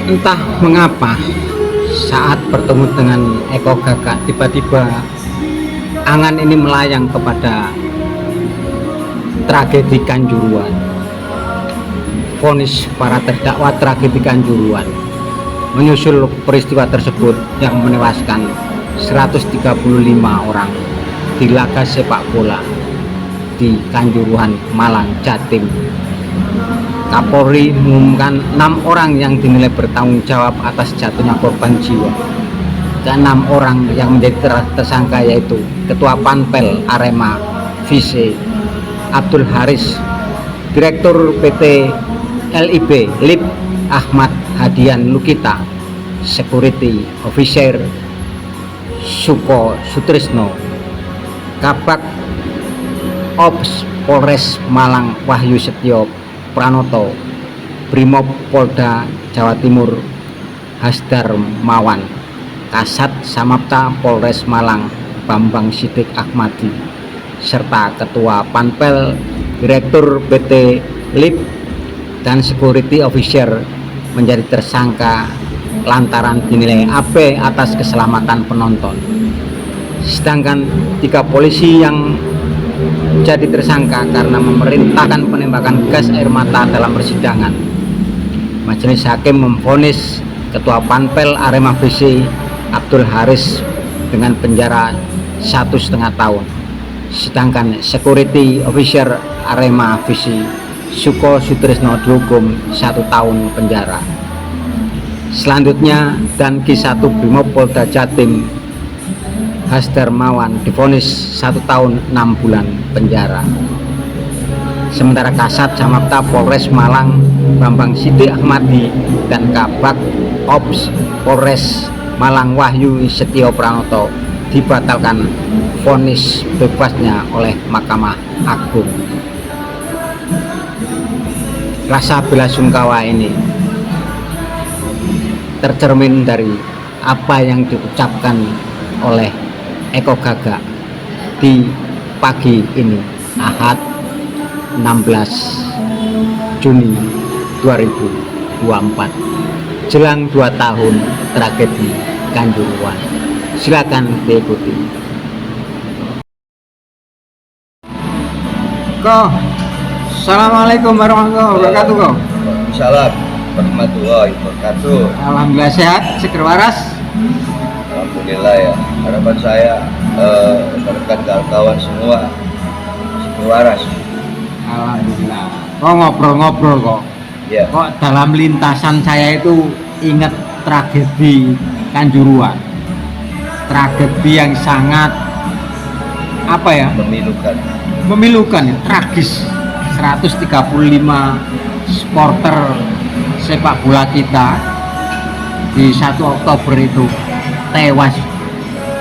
Entah mengapa saat bertemu dengan Eko Gagak, tiba-tiba angan ini melayang kepada tragedi Kanjuruhan. Vonis para terdakwa tragedi Kanjuruhan menyusul peristiwa tersebut yang menewaskan 135 orang di laga sepak bola di Kanjuruhan, Malang, Jatim. Kapolri mengumumkan 6 orang yang dinilai bertanggung jawab atas jatuhnya korban jiwa. Ke-6 orang yang menjadi tersangka yaitu Ketua Panpel Arema Vise Abdul Haris, Direktur PT LIB Lip Ahmad Hadian Lukita, Security Officer Suko Sutrisno, Kabak Ops Polres Malang Wahyu Setio Pranoto, Brimob Polda Jawa Timur Hasdar Mawan, Kasat Samapta Polres Malang Bambang Sidik Ahmadi, serta Ketua Panpel, Direktur PT LIP, dan Security Officer menjadi tersangka lantaran dinilai abai atas keselamatan penonton. Sedangkan 3 polisi yang jadi tersangka karena memerintahkan penembakan gas air mata dalam persidangan. Majelis hakim memvonis Ketua Panpel Arema Visi Abdul Haris dengan penjara 1,5 tahun, sedangkan Security Officer Arema Visi Suko Sutrisno dihukum 1 tahun penjara. Selanjutnya Danki 1 Brimob Polda Jatim Hasdar Mawan divonis 1 tahun 6 bulan penjara. Sementara Kasat Samapta Polres Malang Bambang Sidik Ahmadi dan Kabak Ops Polres Malang Wahyu Setio Pranoto dibatalkan vonis bebasnya oleh Mahkamah Agung. Rasa bela sungkawa ini tercermin dari apa yang diucapkan oleh Eko Gagak di pagi ini, Ahad 16 Juni 2024, jelang 2 tahun tragedi Kanjuruhan. Silakan diikuti. Assalamualaikum warahmatullahi wabarakatuh. Waalaikumsalam warahmatullahi wabarakatuh. Alhamdulillah sehat, seger waras. Alhamdulillah ya. Harapan saya rekan kawan semua seger waras. Alhamdulillah. Kok ngobrol-ngobrol kok? Ya. Kok dalam lintasan saya itu ingat tragedi Kanjuruhan. Tragedi yang sangat memilukan ya, tragis. 135 supporter sepak bola kita di 1 Oktober itu tewas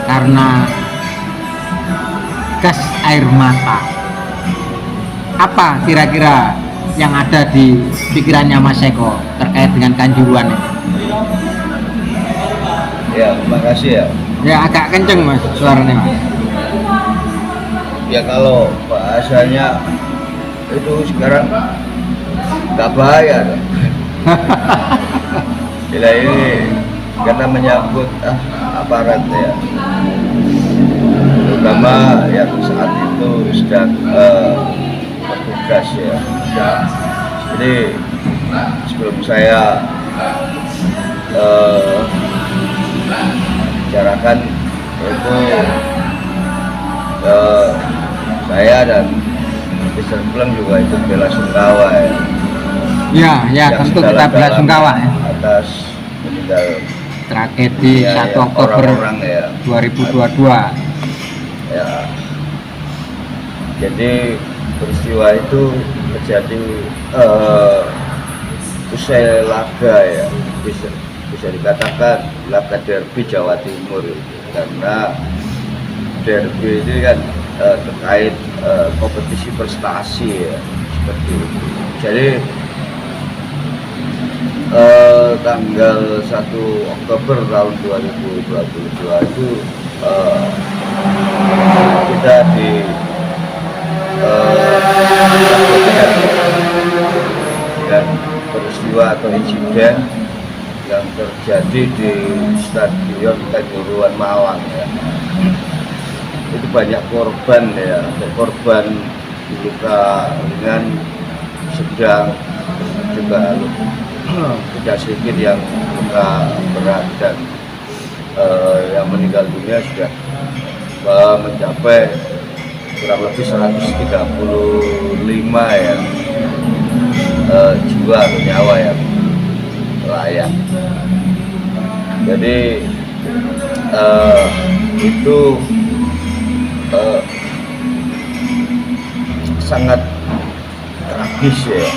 karena gas air mata. Apa kira-kira yang ada di pikirannya Mas Eko terkait dengan Kanjuruhan ini? Ya, terima kasih ya. Ya agak kenceng Mas suaranya Mas. Ya kalau bahasanya itu sekarang nggak bahaya. Bila ini karena menyangkut aparat ya, terutama yang saat itu sedang bertugas ya. Jadi sebelum saya bicarakan itu saya dan Mister Pleng juga ikut bela sungkawa ya. Ya tentu kita bela sungkawa ya atas meninggal tragedi 1 Oktober ya, 2022 ya. Jadi peristiwa itu terjadi usai laga ya, bisa dikatakan laga derby Jawa Timur, karena derby itu kan terkait kompetisi prestasi ya, seperti itu. Jadi tanggal 1 Oktober tahun 2022 itu kita dengan peristiwa atau insiden yang terjadi di Stadion Kanjuruhan Malang ya. Itu banyak korban ya, ada korban luka ringan, sedang, juga tidak sedikit yang luka berat, dan yang meninggal dunia sudah mencapai kurang lebih 135 ya, jiwa atau nyawa yang layak. Jadi itu sangat tragis ya,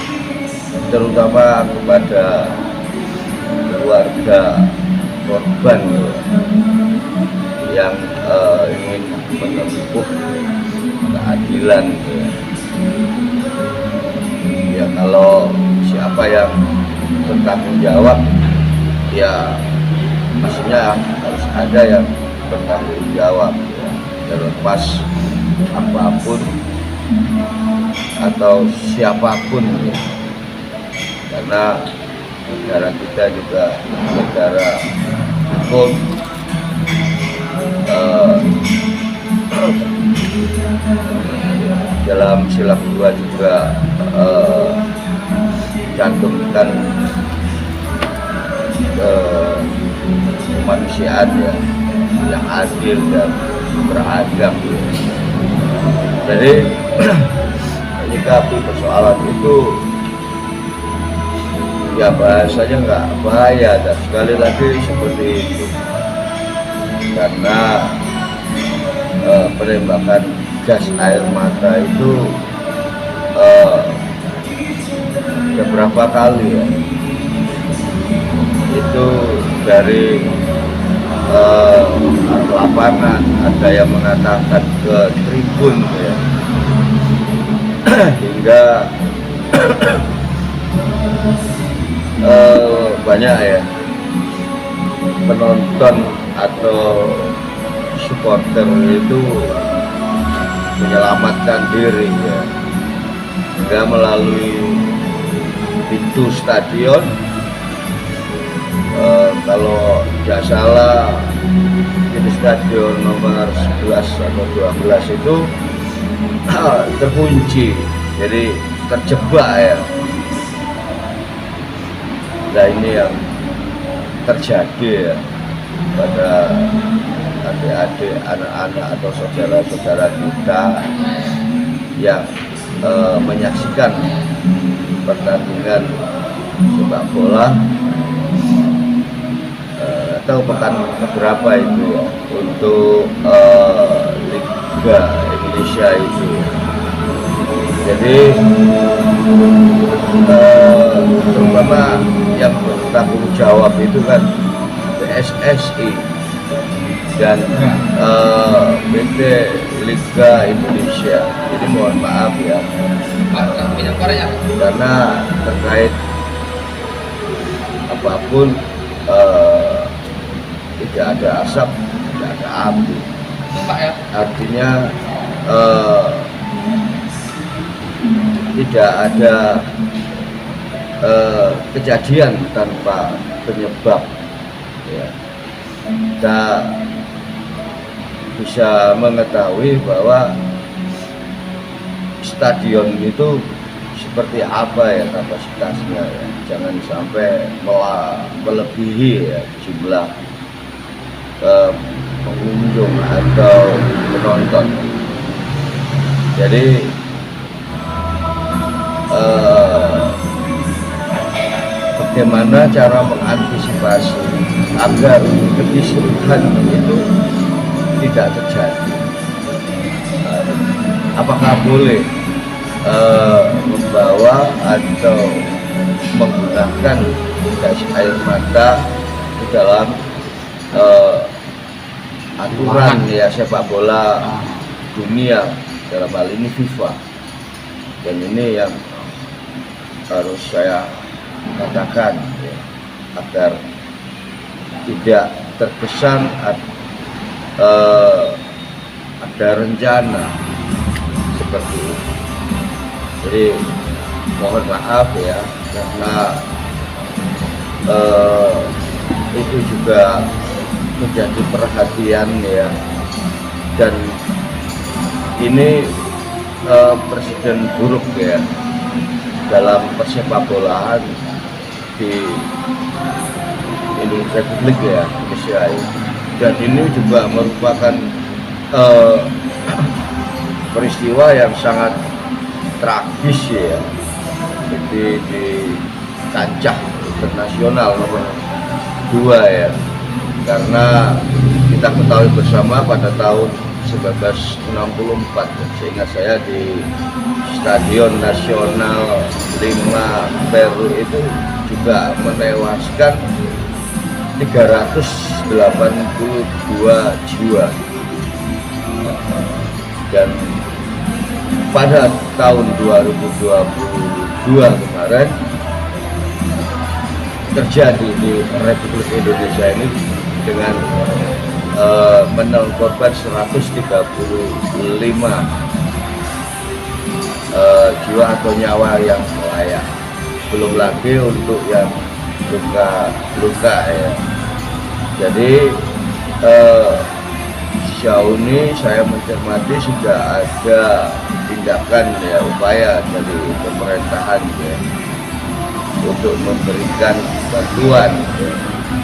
terutama kepada keluarga korban ya, yang ingin menempuh keadilan ya. Kalau siapa yang bertanggung jawab ya, maksudnya harus ada yang bertanggung jawab ya, terlepas apapun atau siapapun ya. Karena negara kita juga negara hukum, dalam sila kedua juga cantumkan kemanusiaan ya, yang adil dan beradab ya. Jadi menyikapi persoalan itu ya bahasanya nggak bahaya, dan sekali lagi seperti itu, karena penembakan gas air mata itu beberapa kali ya, itu dari lapangan, ada yang mengatakan ke tribun ya, hingga banyak ya penonton atau supporter itu menyelamatkan diri ya, hingga melalui pintu stadion. Kalau tidak salah di stadion nomor 11 atau 12 itu terkunci, jadi terjebak ya. Nah ini yang terjadi ya pada adik-adik, anak-anak atau saudara-saudara kita yang menyaksikan pertandingan sepak bola atau pekan keberapa itu ya, untuk Liga Indonesia itu. Jadi terutama yang bertanggung jawab itu kan PSSI dan PT Liga Indonesia. Jadi mohon maaf ya, karena terkait apapun tidak ada asap, tidak ada api. Artinya tidak ada kejadian tanpa penyebab ya. Kita bisa mengetahui bahwa stadion itu seperti apa ya kapasitasnya ya. Jangan sampai melebihi ya jumlah pengunjung atau penonton. Jadi bagaimana cara mengantisipasi agar kekisruhan itu tidak terjadi? Apakah boleh membawa atau menggunakan gas air mata di dalam aturan ya sepak bola dunia, dalam hal ini FIFA? Dan ini yang harus saya katakan ya, agar tidak terkesan ada rencana seperti itu. Jadi mohon maaf ya, karena itu juga menjadi perhatian ya, dan ini presiden buruk ya dalam persepakbolaan di Republik ya Indonesia ini. Dan ini juga merupakan peristiwa yang sangat tragis ya, jadi di kancah internasional nomor 2 ya, karena kita ketahui bersama pada tahun 1964 seingat saya di Stadion Nasional 5 Peru itu juga menewaskan 382 jiwa, dan pada tahun 2022 kemarin terjadi di Republik Indonesia ini dengan menelan korban 135 jiwa atau nyawa yang melayang, belum lagi untuk yang luka ya. Jadi sejauh ini saya mencermati sudah ada tindakan ya, upaya dari pemerintahan ya, untuk memberikan bantuan ya,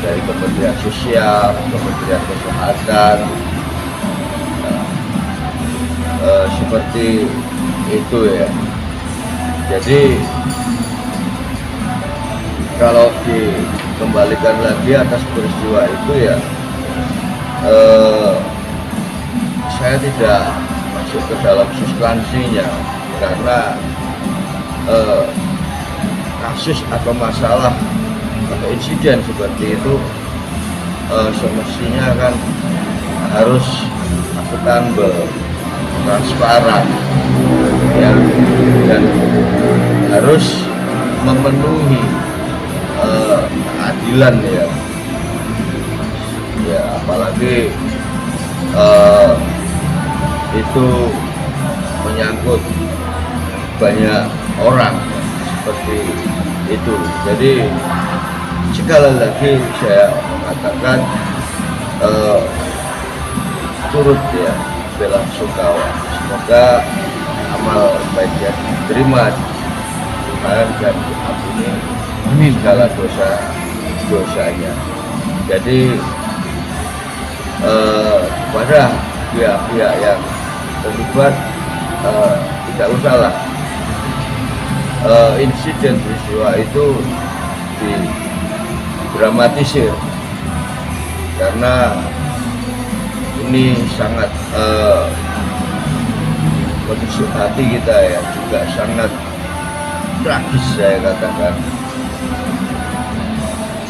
dari Kementerian Sosial, Kementerian Kesehatan, seperti itu ya. Jadi kalau dikembalikan lagi atas peristiwa itu ya, saya tidak masuk ke dalam substansinya, karena kasus atau masalah atau insiden seperti itu semestinya kan harus akuntabel, transparan ya, dan harus memenuhi keadilan ya. Ya apalagi itu menyangkut banyak orang seperti itu. Jadi sekali lagi saya mengatakan turut ya bela sungkawa. Semoga amal baiknya diterima Tuhan dan diampuni segala dosanya. Jadi pada pihak-pihak yang terlibat tidak usahlah insiden peristiwa itu didramatisir, karena ini sangat menusuk hati kita ya, juga sangat tragis saya katakan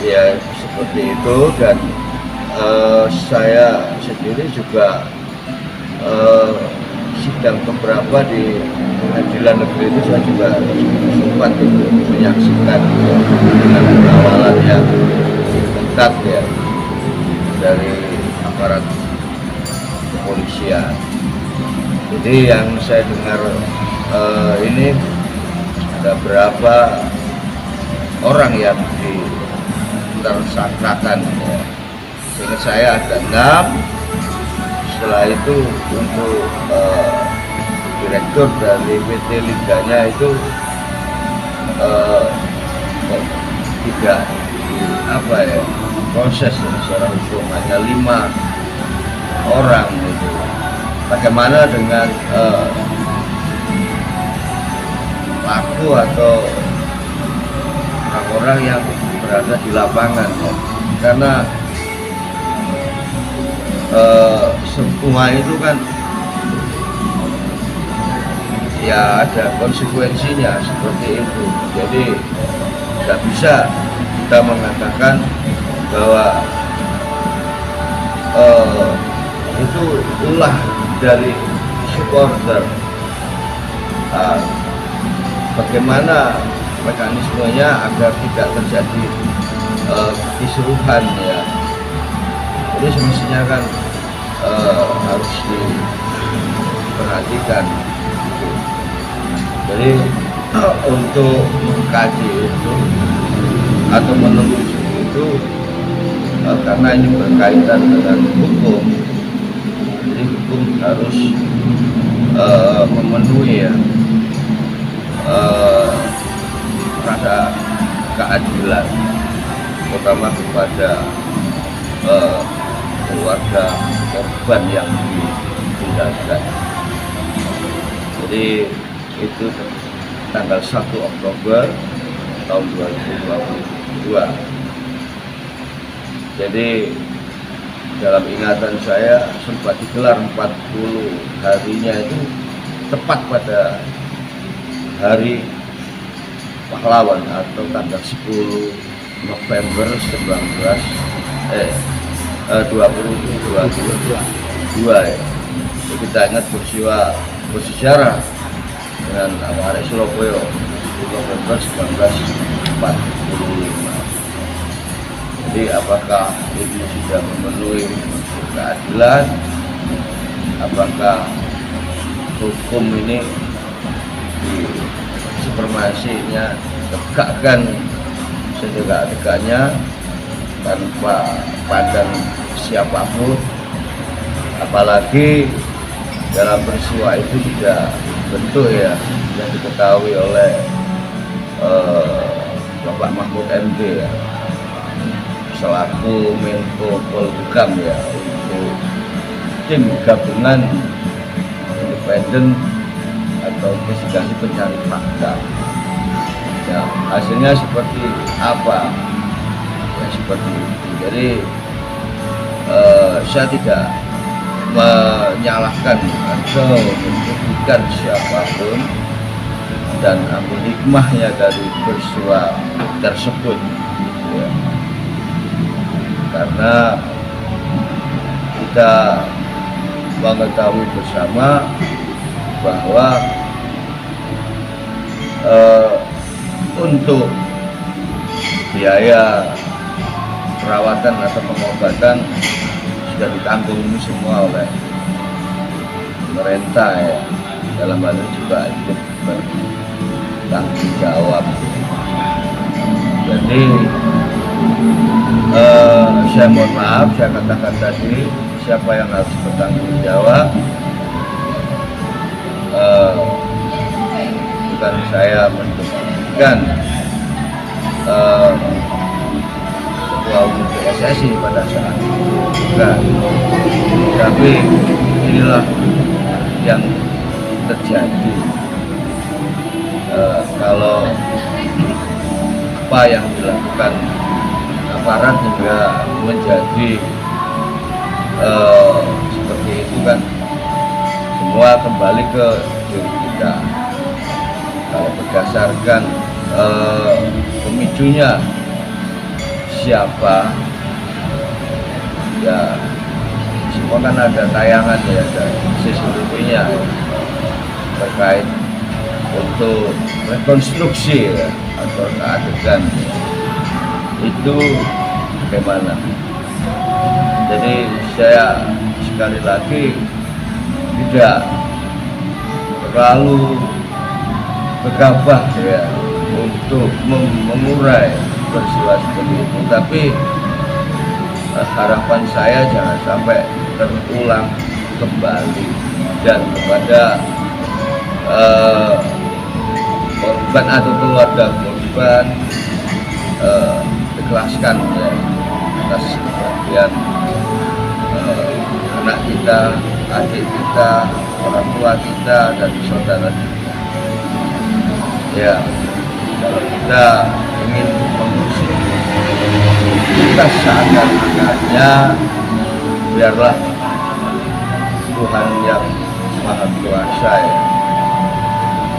ya, seperti itu. Dan saya sendiri juga sidang keberapa di pengadilan negeri itu saya juga sempat menyaksikan dengan pengawalan yang ketat ya dari aparat kepolisian. Jadi yang saya dengar ini ada berapa orang yang ditersangkakan ya. Seingat saya ada 6. Setelah itu untuk direktur dari PT Liganya itu tidak proses secara hukum, hanya 5 orang itu. Bagaimana dengan pelaku atau orang-orang yang berada di lapangan ya? Karena semua itu kan ya ada konsekuensinya seperti itu. Jadi tidak bisa kita mengatakan bahwa itu ulah dari supporter. Bagaimana mekanismenya agar tidak terjadi kisruhan ya. Jadi semestinya kan harus diperhatikan. Jadi untuk mengkaji itu atau menelusuri itu karena ini berkaitan dengan hukum, jadi hukum harus memenuhi ya rasa keadilan, terutama kepada keluarga korban yang ditinggalkan. Jadi itu tanggal 1 Oktober tahun 2022. Jadi dalam ingatan saya sempat digelar 40 harinya itu tepat pada hari pahlawan atau tanggal 10 November 2022 ya. Kita ingat peristiwa bersejarah dengan Arek Surabaya November 1945. Jadi apakah ini sudah memenuhi keadilan? Apakah hukum ini di supremasinya tegakkan setegak-tegaknya tanpa pandang siapapun? Apalagi dalam peristiwa itu sudah bentuk ya yang diketahui oleh Bapak Mahfud MD ya, selaku Menko Polhukam ya, untuk tim gabungan independen atau investigasi pencari fakta. Ya, hasilnya seperti apa? Ya seperti itu. Jadi saya tidak menyalahkan atau menyebutkan siapapun dan ambil hikmahnya dari peristiwa tersebut ya. Karena kita mengetahui bersama bahwa untuk biaya perawatan atau pengobatan sudah ditanggung ini semua oleh pemerintah ya, dalam hal ini juga ikut bertanggung jawab. Jadi saya mohon maaf, saya katakan tadi siapa yang harus bertanggung jawab, bukan saya menunjukkan ketua umum PSSI pada saat itu, bukan, tapi inilah yang terjadi. Kalau apa yang dilakukan aparat hingga menjadi seperti itu kan semua kembali ke diri kita. Kalau berdasarkan pemicunya siapa ya, semua kan ada tayangan ya, ada CCTV-nya terkait untuk rekonstruksi ya, atau adegan itu bagaimana. Jadi saya sekali lagi tidak terlalu gegabah ya untuk mengurai peristiwa seperti itu, tapi harapan saya jangan sampai terulang kembali, dan kepada korban atau keluarga korban ikhlaskan ya atas kepergian anak kita, adik kita, orang tua kita, dan saudara kita. Ya, kalau kita ingin mengusir kita seadanya, biarlah Tuhan yang Maha Kuasa ya,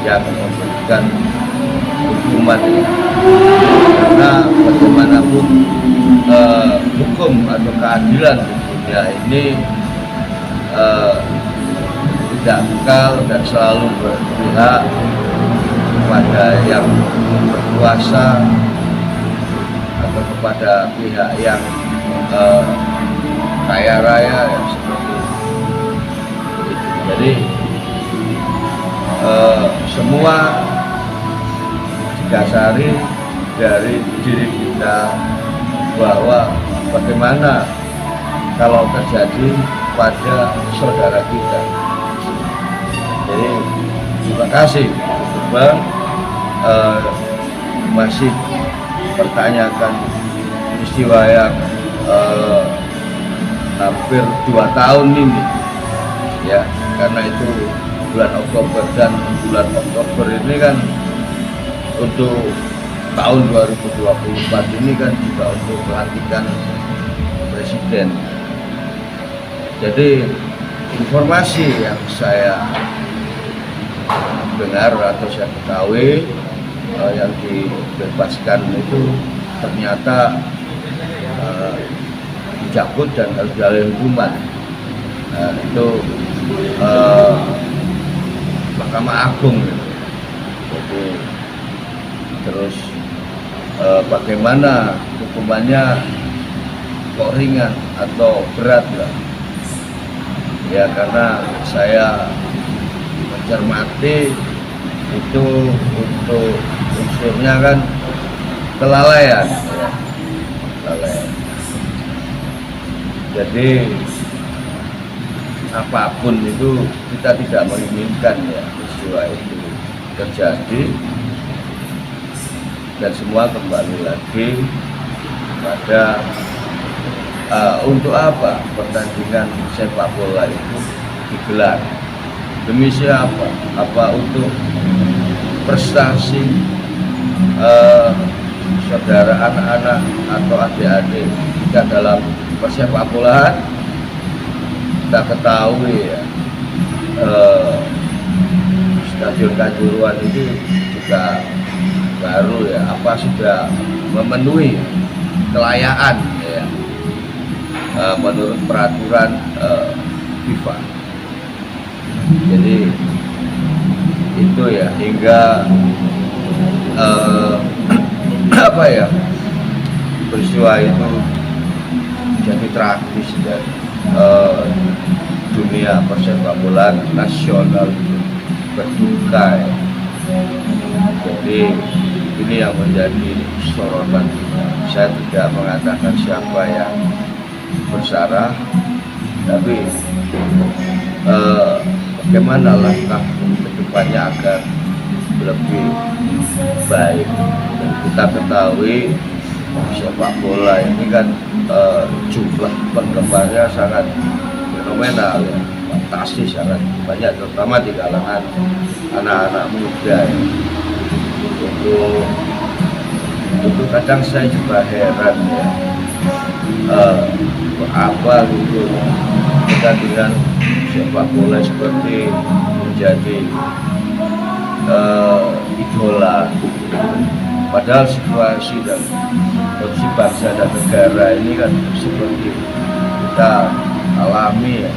yang memberikan hukuman ya. Karena bagaimanapun hukum atau keadilan di dunia ini tidak kekal dan selalu berpihak kepada yang berkuasa atau kepada pihak yang kaya raya ya, seperti itu. Jadi semua didasari dari diri kita, bahwa bagaimana kalau terjadi pada saudara kita. Jadi terima kasih Bang, masih pertanyakan peristiwa yang hampir 2 tahun ini ya, karena itu bulan Oktober, dan bulan Oktober ini kan untuk tahun 2024 ini kan juga untuk pelantikan presiden. Jadi informasi yang saya dengar atau saya ketahui, yang dibebaskan itu ternyata dicabut dan harus dialih hukuman. Itu Mahkamah Agung gitu. Jadi terus bagaimana hukumannya, kok ringan atau berat lah ya, karena saya mencermati itu untuk unsurnya kan kelalaian ya. Kelalaian. Jadi apapun itu kita tidak menginginkan ya peristiwa itu terjadi, dan semua kembali lagi pada untuk apa pertandingan sepak bola itu digelar, demi siapa? Apa untuk prestasi saudara, anak-anak atau adik-adik kita dalam persepak bolaan? Kita ketahui ya, Stadion Kanjuruhan itu juga baru ya, apa sudah memenuhi kelayakan ya, menurut peraturan FIFA. Jadi itu ya, hingga apa ya, peristiwa itu jadi tragis, dan dunia persepak bola nasional itu berduka ya. Jadi ini yang menjadi sorotan. Saya tidak mengatakan siapa yang bersalah, tapi bagaimana langkah kedepannya agar lebih baik. Dan kita ketahui sepak bola ini kan jumlah penggemarnya sangat fenomenal ya, fantastis, sangat banyak, terutama di kalangan anak-anak muda ya. Untuk kadang saya juga heran ya, apa gitu pertandingan sepak bola seperti menjadi idola, padahal situasi dan kondisi bangsa dan negara ini kan seperti kita alami ya,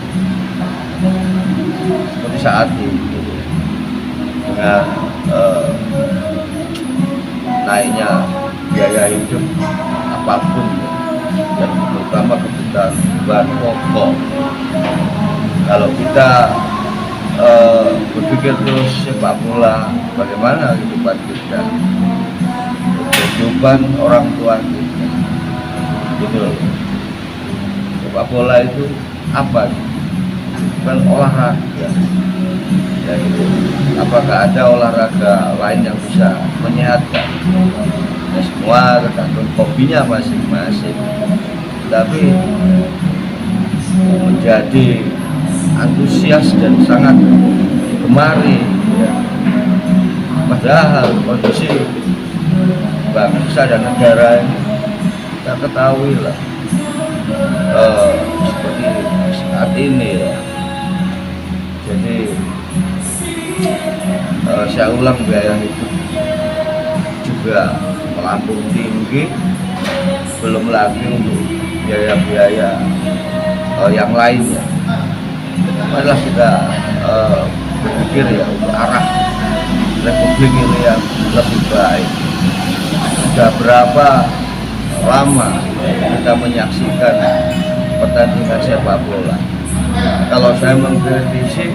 seperti saat ini dengan naiknya biaya hidup apapun ya, dan terutama kebutuhan bahan pokok. Kalau kita berpikir terus sepak bola, bagaimana kehidupan kita, kehidupan orang tua kita, gitu loh. Sepak bola itu apa? Bukan olahraga ya, gitu. Apakah ada olahraga lain yang bisa menyehatkan? Ya, semua tergantung hobinya masing-masing, tapi menjadi antusias dan sangat gemari ya. Padahal kondisi bangsa dan negara ini kita ketahui lah, seperti saat ini ya. Jadi saya ulang, biaya hidup juga melambung tinggi, belum lagi untuk biaya-biaya yang lainnya. Marilah kita berpikir ya untuk arah republik ini yang lebih baik. Sudah berapa lama kita menyaksikan pertandingan sepak bola? Kalau saya mengkritisi,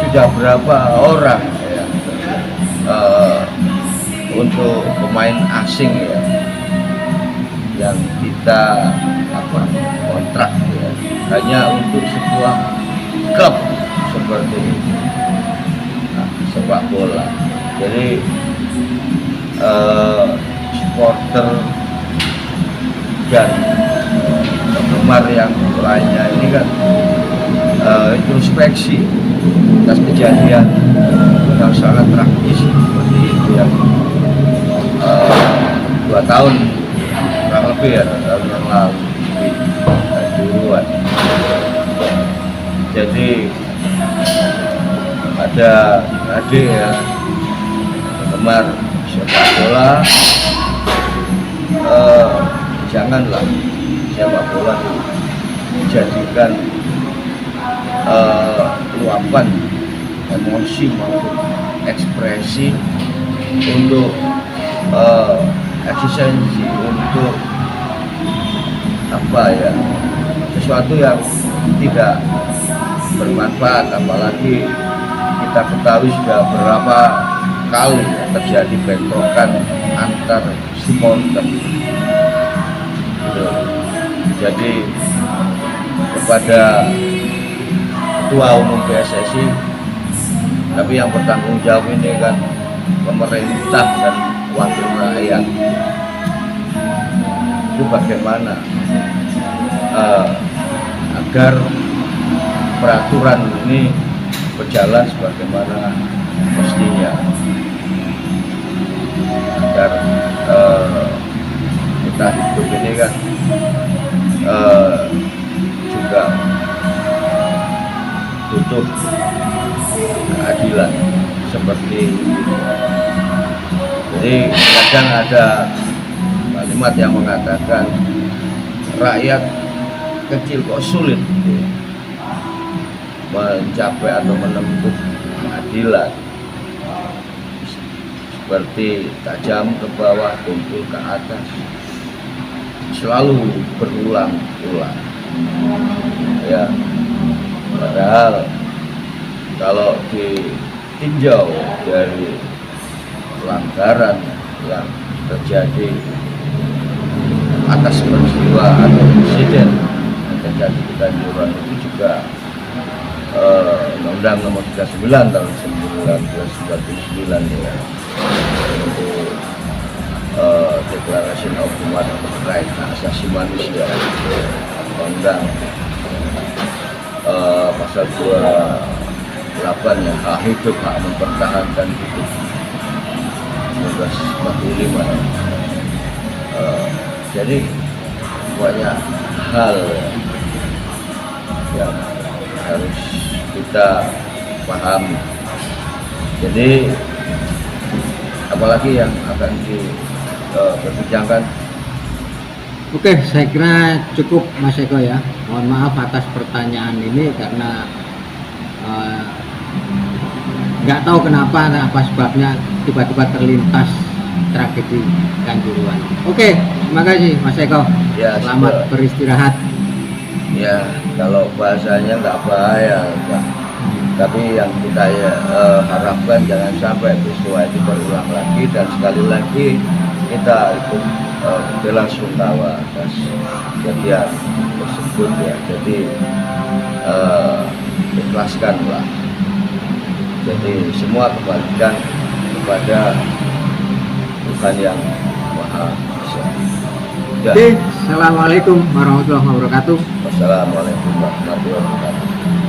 sudah berapa orang ya, untuk pemain asing ya, kita kontrak ya, hanya untuk sebuah klub seperti ini, sepak bola. Jadi supporter dan penggemar yang lainnya ini kan introspeksi atas kejadian yang sangat tragis seperti itu yang 2 tahun kurang lebih ya, 2 tahun yang lalu di Juruan. Jadi ada adik ya penggemar sepak bola, janganlah sepak bola dijadikan luapan emosi maupun ekspresi untuk eksistensi, untuk sesuatu yang tidak bermanfaat. Apalagi kita ketahui sudah berapa kali terjadi bentrokan antar supporter. Jadi kepada Ketua Umum PSSI, tapi yang bertanggung jawab ini kan pemerintah dan wakil rakyat, itu bagaimana agar peraturan ini berjalan sebagaimana mestinya, agar kita hidup ini kan juga butuh keadilan seperti itu. Jadi kadang ada kalimat yang mengatakan rakyat kecil kok sulit mencapai atau menempuh keadilan, seperti tajam ke bawah, tumpul ke atas, selalu berulang-ulang ya. Padahal kalau ditinjau dari pelanggaran yang terjadi atas peristiwa atau insiden yang terjadi di Kanjuruhan itu juga Undang-Undang Nomor 39 tahun 1999 ya, untuk Deklarasi Hukuman Terkait Hak Asasi Manusia, Undang pasal 28 ya, hak hidup, hak mempertahankan hidup 1945. Jadi banyak hal yang harus kita pahami. Jadi apalagi yang akan diperbincangkan? Oke, saya kira cukup Mas Eko ya. Mohon maaf atas pertanyaan ini karena nggak tahu kenapa, apa sebabnya tiba-tiba terlintas tragedi Kanjuruhan. Oke, terima kasih Mas Eko. Ya, selamat beristirahat. Ya, kalau bahasanya nggak bahaya, tapi yang kita harapkan jangan sampai peristiwa itu berulang lagi, dan sekali lagi kita ikut belasungkawa atas kejadian tersebut ya. Jadi ikhlaskanlah. Jadi semua kembalikan kepada Tuhan yang Maha Esa. Oke, assalamualaikum warahmatullahi wabarakatuh. Wassalamualaikum warahmatullahi wabarakatuh.